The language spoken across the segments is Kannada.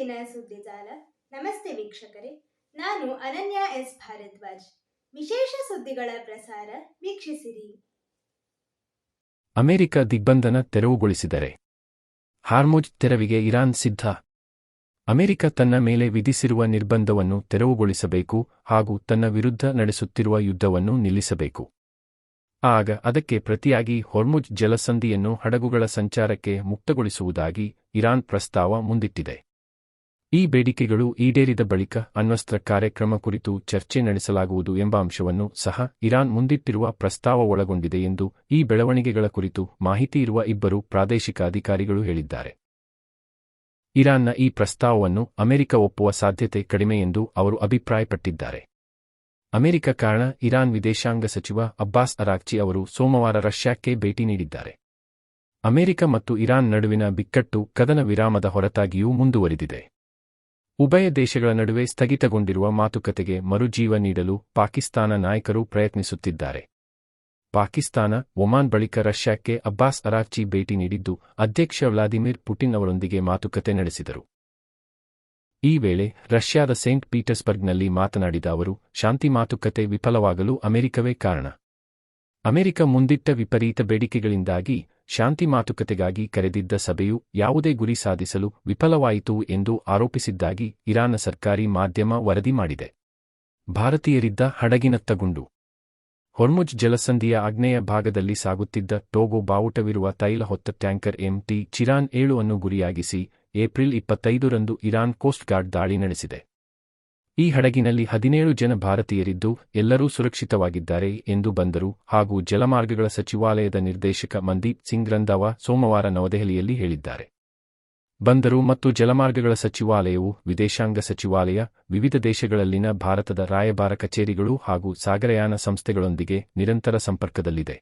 ದೈನಂದಿನ ಸುದ್ದಿಜಾಲ. ನಮಸ್ತೆ ವೀಕ್ಷಕರೇ, ನಾನು ಅನನ್ಯ ಎಸ್ ಭಾರದ್ವಾಜ್. ವಿಶೇಷ ಸುದ್ದಿಗಳ ಪ್ರಸಾರ ವೀಕ್ಷಿಸಿರಿ. ಅಮೆರಿಕ ದಿಗ್ಬಂಧನ ತೆರವುಗೊಳಿಸಿದರೆ ಹಾರ್ಮುಜ್ ತೆರವಿಗೆ ಇರಾನ್ ಸಿದ್ಧ. ಅಮೆರಿಕ ತನ್ನ ಮೇಲೆ ವಿಧಿಸಿರುವ ನಿರ್ಬಂಧವನ್ನು ತೆರವುಗೊಳಿಸಬೇಕು ಹಾಗೂ ತನ್ನ ವಿರುದ್ಧ ನಡೆಸುತ್ತಿರುವ ಯುದ್ಧವನ್ನು ನಿಲ್ಲಿಸಬೇಕು. ಆಗ ಅದಕ್ಕೆ ಪ್ರತಿಯಾಗಿ ಹೊರ್ಮುಜ್ ಜಲಸಂಧಿಯನ್ನು ಹಡಗುಗಳ ಸಂಚಾರಕ್ಕೆ ಮುಕ್ತಗೊಳಿಸುವುದಾಗಿ ಇರಾನ್ ಪ್ರಸ್ತಾವ ಮುಂದಿಟ್ಟಿದೆ. ಈ ಬೇಡಿಕೆಗಳು ಈಡೇರಿದ ಬಳಿಕ ಅಣ್ವಸ್ತ್ರ ಕಾರ್ಯಕ್ರಮ ಕುರಿತು ಚರ್ಚೆ ನಡೆಸಲಾಗುವುದು ಎಂಬ ಅಂಶವನ್ನು ಸಹ ಇರಾನ್ ಮುಂದಿಟ್ಟಿರುವ ಪ್ರಸ್ತಾವ ಒಳಗೊಂಡಿದೆ ಎಂದು ಈ ಬೆಳವಣಿಗೆಗಳ ಕುರಿತು ಮಾಹಿತಿ ಇರುವ ಇಬ್ಬರು ಪ್ರಾದೇಶಿಕ ಅಧಿಕಾರಿಗಳು ಹೇಳಿದ್ದಾರೆ. ಇರಾನ್ನ ಈ ಪ್ರಸ್ತಾವವನ್ನು ಅಮೆರಿಕ ಒಪ್ಪುವ ಸಾಧ್ಯತೆ ಕಡಿಮೆ ಎಂದು ಅವರು ಅಭಿಪ್ರಾಯಪಟ್ಟಿದ್ದಾರೆ. ಅಮೆರಿಕ ಕಾರಣ ಇರಾನ್ ವಿದೇಶಾಂಗ ಸಚಿವ ಅಬ್ಬಾಸ್ ಅರಾಕ್ಚಿ ಅವರು ಸೋಮವಾರ ರಷ್ಯಾಕ್ಕೆ ಭೇಟಿ ನೀಡಿದ್ದಾರೆ. ಅಮೆರಿಕ ಮತ್ತು ಇರಾನ್ ನಡುವಿನ ಬಿಕ್ಕಟ್ಟು ಕದನ ವಿರಾಮದ ಹೊರತಾಗಿಯೂ ಮುಂದುವರಿದಿದೆ. ಉಭಯ ದೇಶಗಳ ನಡುವೆ ಸ್ಥಗಿತಗೊಂಡಿರುವ ಮಾತುಕತೆಗೆ ಮರುಜೀವ ನೀಡಲು ಪಾಕಿಸ್ತಾನ ನಾಯಕರು ಪ್ರಯತ್ನಿಸುತ್ತಿದ್ದಾರೆ. ಪಾಕಿಸ್ತಾನ, ಒಮಾನ್ ಬಳಿಕ ರಷ್ಯಾಕ್ಕೆ ಅಬ್ಬಾಸ್ ಅರಾಕ್ಚಿ ಭೇಟಿ ನೀಡಿದ್ದು ಅಧ್ಯಕ್ಷ ವ್ಲಾದಿಮಿರ್ ಪುಟಿನ್ ಅವರೊಂದಿಗೆ ಮಾತುಕತೆ ನಡೆಸಿದರು. ಈ ವೇಳೆ ರಷ್ಯಾದ ಸೇಂಟ್ ಪೀಟರ್ಸ್ಬರ್ಗ್ನಲ್ಲಿ ಮಾತನಾಡಿದ ಅವರು, ಶಾಂತಿ ಮಾತುಕತೆ ವಿಫಲವಾಗಲು ಅಮೆರಿಕವೇ ಕಾರಣ. ಅಮೆರಿಕ ಮುಂದಿಟ್ಟ ವಿಪರೀತ ಬೇಡಿಕೆಗಳಿಂದಾಗಿ ಶಾಂತಿ ಮಾತುಕತೆಗಾಗಿ ಕರೆದಿದ್ದ ಸಭೆಯು ಯಾವುದೇ ಗುರಿ ಸಾಧಿಸಲು ವಿಫಲವಾಯಿತು ಎಂದು ಆರೋಪಿಸಿದ್ದಾಗಿ ಇರಾನ್ನ ಸರ್ಕಾರಿ ಮಾಧ್ಯಮ ವರದಿ ಮಾಡಿದೆ. ಭಾರತೀಯರಿದ್ದ ಹಡಗಿನತ್ತ ಗುಂಡು. ಹೊರ್ಮುಜ್ ಜಲಸಂಧಿಯ ಆಗ್ನೇಯ ಭಾಗದಲ್ಲಿ ಸಾಗುತ್ತಿದ್ದ ಟೋಗೋ ಬಾವುಟವಿರುವ ತೈಲ ಹೊತ್ತ ಟ್ಯಾಂಕರ್ ಎಂಟಿ ಚಿರಾನ್ 7 ಅನ್ನು ಗುರಿಯಾಗಿಸಿ ಏಪ್ರಿಲ್ 25ರಂದು ಇರಾನ್ ಕೋಸ್ಟ್ ಗಾರ್ಡ್ ದಾಳಿ ನಡೆಸಿದೆ. ಈ ಹಡಗಿನಲ್ಲಿ 17 ಜನ ಭಾರತೀಯರಿದ್ದು ಎಲ್ಲರೂ ಸುರಕ್ಷಿತವಾಗಿದ್ದಾರೆ ಎಂದು ಬಂದರು ಹಾಗೂ ಜಲಮಾರ್ಗಗಳ ಸಚಿವಾಲಯದ ನಿರ್ದೇಶಕ ಮಂದೀಪ್ ಸಿಂಗ್ ರಂಧಾವಾ ಸೋಮವಾರ ನವದೆಹಲಿಯಲ್ಲಿ ಹೇಳಿದ್ದಾರೆ. ಬಂದರು ಮತ್ತು ಜಲಮಾರ್ಗಗಳ ಸಚಿವಾಲಯವು ವಿದೇಶಾಂಗ ಸಚಿವಾಲಯ, ವಿವಿಧ ದೇಶಗಳಲ್ಲಿನ ಭಾರತದ ರಾಯಭಾರ ಕಚೇರಿಗಳು ಹಾಗೂ ಸಾಗರಯಾನ ಸಂಸ್ಥೆಗಳೊಂದಿಗೆ ನಿರಂತರ ಸಂಪರ್ಕದಲ್ಲಿದೆ.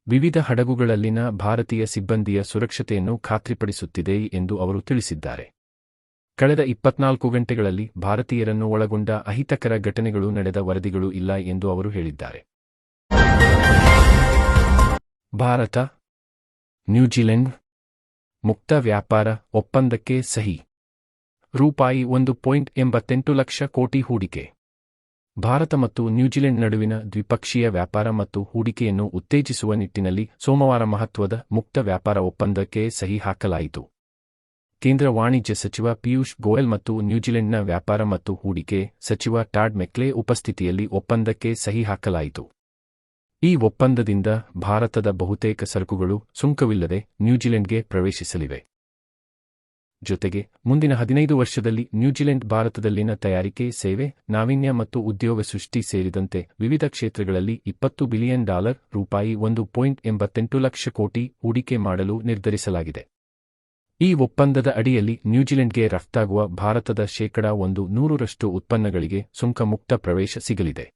ವಿವಿಧ ಹಡಗುಗಳಲ್ಲಿನ ಭಾರತೀಯ ಸಿಬ್ಬಂದಿಯ ಸುರಕ್ಷತೆಯನ್ನು ಖಾತ್ರಿಪಡಿಸುತ್ತಿದೆ ಎಂದು ಅವರು ತಿಳಿಸಿದ್ದಾರೆ. ಕಳೆದ 24 ಗಂಟೆಗಳಲ್ಲಿ ಭಾರತೀಯರನ್ನು ಒಳಗೊಂಡ ಅಹಿತಕರ ಘಟನೆಗಳು ನಡೆದ ವರದಿಗಳು ಇಲ್ಲ ಎಂದು ಅವರು ಹೇಳಿದ್ದಾರೆ. ಭಾರತ ನ್ಯೂಜಿಲೆಂಡ್ ಮುಕ್ತ ವ್ಯಾಪಾರ ಒಪ್ಪಂದಕ್ಕೆ ಸಹಿ. ರೂಪಾಯಿ 1.88 ಲಕ್ಷ ಕೋಟಿ ಹೂಡಿಕೆ. ಭಾರತ ಮತ್ತು ನ್ಯೂಜಿಲೆಂಡ್ ನಡುವಿನ ದ್ವಿಪಕ್ಷೀಯ ವ್ಯಾಪಾರ ಮತ್ತು ಹೂಡಿಕೆಯನ್ನು ಉತ್ತೇಜಿಸುವ ನಿಟ್ಟಿನಲ್ಲಿ ಸೋಮವಾರ ಮಹತ್ವದ ಮುಕ್ತ ವ್ಯಾಪಾರ ಒಪ್ಪಂದಕ್ಕೆ ಸಹಿ ಹಾಕಲಾಯಿತು. ಕೇಂದ್ರ ವಾಣಿಜ್ಯ ಸಚಿವ ಪಿಯೂಷ್ ಗೋಯಲ್ ಮತ್ತು ನ್ಯೂಜಿಲೆಂಡ್ನ ವ್ಯಾಪಾರ ಮತ್ತು ಹೂಡಿಕೆ ಸಚಿವ ಟಾಡ್ ಮೆಕ್ಲೆ ಉಪಸ್ಥಿತಿಯಲ್ಲಿ ಒಪ್ಪಂದಕ್ಕೆ ಸಹಿ ಹಾಕಲಾಯಿತು. ಈ ಒಪ್ಪಂದದಿಂದ ಭಾರತದ ಬಹುತೇಕ ಸರಕುಗಳು ಸುಂಕವಿಲ್ಲದೆ ನ್ಯೂಜಿಲೆಂಡ್ಗೆ ಪ್ರವೇಶಿಸಲಿವೆ. ಜೊತೆಗೆ ಮುಂದಿನ 15 ವರ್ಷದಲ್ಲಿ ನ್ಯೂಜಿಲೆಂಡ್ ಭಾರತದಲ್ಲಿನ ತಯಾರಿಕೆ, ಸೇವೆ, ನಾವೀನ್ಯ ಮತ್ತು ಉದ್ಯೋಗ ಸೃಷ್ಟಿ ಸೇರಿದಂತೆ ವಿವಿಧ ಕ್ಷೇತ್ರಗಳಲ್ಲಿ $20 ಬಿಲಿಯನ್ ರೂಪಾಯಿ 1.88 ಲಕ್ಷ ಕೋಟಿ ಹೂಡಿಕೆ ಮಾಡಲು ನಿರ್ಧರಿಸಲಾಗಿದೆ. ಈ ಒಪ್ಪಂದದ ಅಡಿಯಲ್ಲಿ ನ್ಯೂಜಿಲೆಂಡ್ಗೆ ರಫ್ತಾಗುವ ಭಾರತದ ಶೇಕಡಾ 100% ಉತ್ಪನ್ನಗಳಿಗೆ ಸುಂಕ ಮುಕ್ತ ಪ್ರವೇಶ ಸಿಗಲಿದೆ.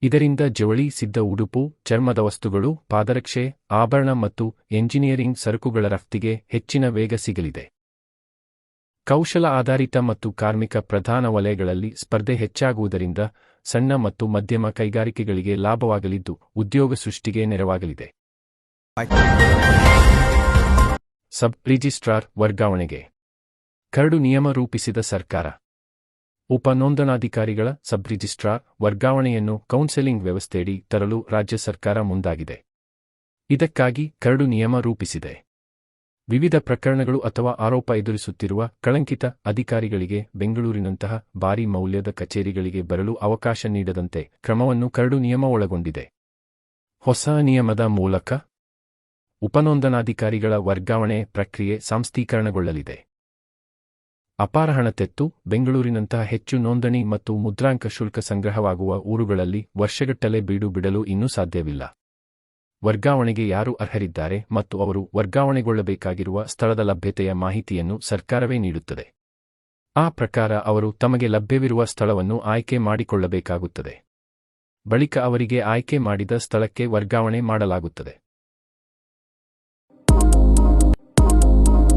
ಇದರಿಂದ ಜವಳಿ, ಸಿದ್ಧ ಉಡುಪು, ಚರ್ಮದ ವಸ್ತುಗಳು, ಪಾದರಕ್ಷೆ, ಆಭರಣ ಮತ್ತು ಎಂಜಿನಿಯರಿಂಗ್ ಸರಕುಗಳ ರಫ್ತಿಗೆ ಹೆಚ್ಚಿನ ವೇಗ ಸಿಗಲಿದೆ. ಕೌಶಲ ಆಧಾರಿತ ಮತ್ತು ಕಾರ್ಮಿಕ ಪ್ರಧಾನ ವಲಯಗಳಲ್ಲಿ ಸ್ಪರ್ಧೆ ಹೆಚ್ಚಾಗುವುದರಿಂದ ಸಣ್ಣ ಮತ್ತು ಮಧ್ಯಮ ಕೈಗಾರಿಕೆಗಳಿಗೆ ಲಾಭವಾಗಲಿದ್ದು ಉದ್ಯೋಗ ಸೃಷ್ಟಿಗೆ ನೆರವಾಗಲಿದೆ. ಸಬ್ ರಿಜಿಸ್ಟ್ರಾರ್ ವರ್ಗಾವಣೆಗೆ ಕರಡು ನಿಯಮ ರೂಪಿಸಿದ ಸರ್ಕಾರ. ಉಪ ನೋಂದಣಾಧಿಕಾರಿಗಳ ಸಬ್ ರಿಜಿಸ್ಟ್ರಾರ್ ವರ್ಗಾವಣೆಯನ್ನು ಕೌನ್ಸೆಲಿಂಗ್ ವ್ಯವಸ್ಥೆಯಡಿ ತರಲು ರಾಜ್ಯ ಸರ್ಕಾರ ಮುಂದಾಗಿದೆ. ಇದಕ್ಕಾಗಿ ಕರಡು ನಿಯಮ ರೂಪಿಸಿದೆ. ವಿವಿಧ ಪ್ರಕರಣಗಳು ಅಥವಾ ಆರೋಪ ಎದುರಿಸುತ್ತಿರುವ ಕಳಂಕಿತ ಅಧಿಕಾರಿಗಳಿಗೆ ಬೆಂಗಳೂರಿನಂತಹ ಭಾರಿ ಮೌಲ್ಯದ ಕಚೇರಿಗಳಿಗೆ ಬರಲು ಅವಕಾಶ ನೀಡದಂತೆ ಕ್ರಮವನ್ನು ಕರಡು ನಿಯಮ ಒಳಗೊಂಡಿದೆ. ಹೊಸ ನಿಯಮದ ಮೂಲಕ ಉಪನೋಂದಣಾಧಿಕಾರಿಗಳ ವರ್ಗಾವಣೆ ಪ್ರಕ್ರಿಯೆ ಸಾಂಸ್ಥೀಕರಣಗೊಳ್ಳಲಿದೆ. ಅಪಾರ ಹಣ ತೆತ್ತು ಬೆಂಗಳೂರಿನಂತಹ ಹೆಚ್ಚು ನೋಂದಣಿ ಮತ್ತು ಮುದ್ರಾಂಕ ಶುಲ್ಕ ಸಂಗ್ರಹವಾಗುವ ಊರುಗಳಲ್ಲಿ ವರ್ಷಗಟ್ಟಲೆ ಬೀಡು ಬಿಡಲು ಇನ್ನೂ ಸಾಧ್ಯವಿಲ್ಲ. ವರ್ಗಾವಣೆಗೆ ಯಾರು ಅರ್ಹರಿದ್ದಾರೆ ಮತ್ತು ಅವರು ವರ್ಗಾವಣೆಗೊಳ್ಳಬೇಕಾಗಿರುವ ಸ್ಥಳದ ಲಭ್ಯತೆಯ ಮಾಹಿತಿಯನ್ನು ಸರ್ಕಾರವೇ ನೀಡುತ್ತದೆ. ಆ ಪ್ರಕಾರ ಅವರು ತಮಗೆ ಲಭ್ಯವಿರುವ ಸ್ಥಳವನ್ನು ಆಯ್ಕೆ ಮಾಡಿಕೊಳ್ಳಬೇಕಾಗುತ್ತದೆ. ಬಳಿಕ ಅವರಿಗೆ ಆಯ್ಕೆ ಮಾಡಿದ ಸ್ಥಳಕ್ಕೆ ವರ್ಗಾವಣೆ ಮಾಡಲಾಗುತ್ತದೆ.